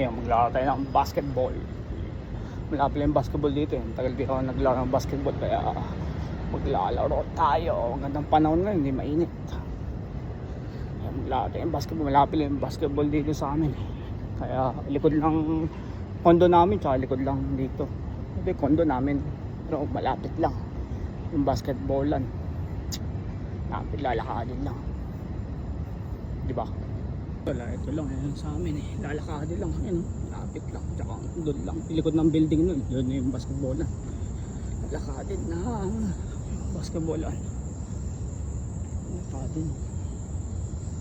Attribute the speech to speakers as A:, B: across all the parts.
A: Ngayon maglaro tayo ng basketball. Malapit lang yung basketball dito eh. Tagal di ako naglaro ng basketball kaya maglalaro tayo. Ang gandang panahon ngayon, hindi mainit. Ngayon maglaro tayo ng basketball. Malapit lang yung basketball dito sa amin eh. Kaya likod lang kondo namin, tsaka likod lang dito. Ito yung kondo namin, pero malapit lang yung basketballan. Malapit, lalakadin lang, diba? Wala, ito lang yun sa amin eh. Lalakadin lang, yun, malapit lang. Tsaka doon lang, likod ng building nun, doon na yung basketballan. Lalakadin na basketballan. Lalakadin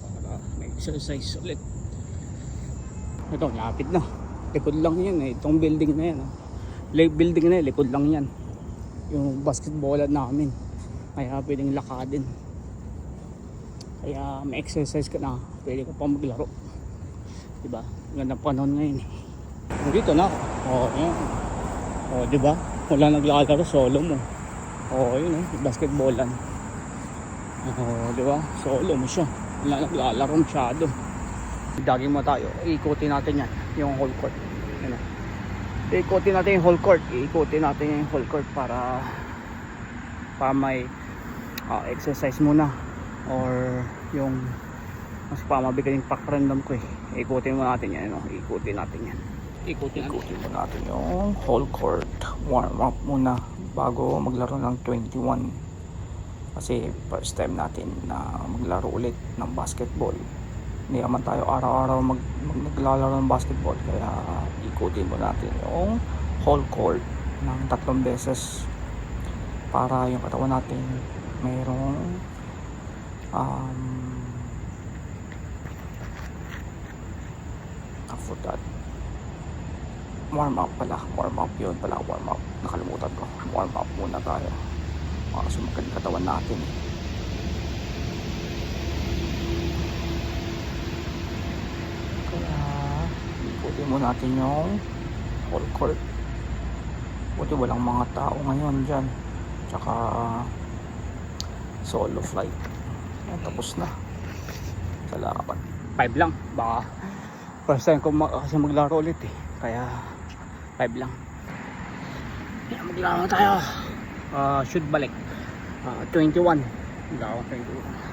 A: para may exercise ulit. Ito, lapit na. Likod lang yan eh. Itong building na yan. Building na yan, likod lang yan. Yung basketballan namin. Kaya pwedeng lakadin. Kaya may exercise ka na. Pwede ka pang maglaro. Diba? Gandang panahon ngayon eh. Dito na. Yan. Diba? Wala naglalaro, solo mo. Yun basketballan. Diba? Solo mo siya. Wala naglalaro masyado. Daging mo tayo, iikutin natin yan, yung whole court. Yan. Iikutin natin yung whole court, iikutin natin yung whole court para may exercise muna, or yung mas mabigat yung pakiramdam ko eh. Ikutin mo natin yan, ikutin natin yan. Ikutin mo natin yung whole court. Warm up muna bago maglaro ng 21. Kasi first time natin na maglaro ulit ng basketball. Hindi naman tayo araw-araw naglalaro ng basketball, kaya ikutin mo natin yung whole court ng 3 beses para yung katawan natin mayroong after that warm up nakalimutan ko, warm up muna tayo para sumakit yung katawan natin. Ikutin mo natin yung whole court. Buti walang mga tao ngayon dyan, tsaka solo flight. Tapos na. Salamat. 5 lang, baka first time ko kasi maglaro ulit eh, kaya 5 lang. Kaya maglaro tayo. Shoot balik 21. Maglaro 21.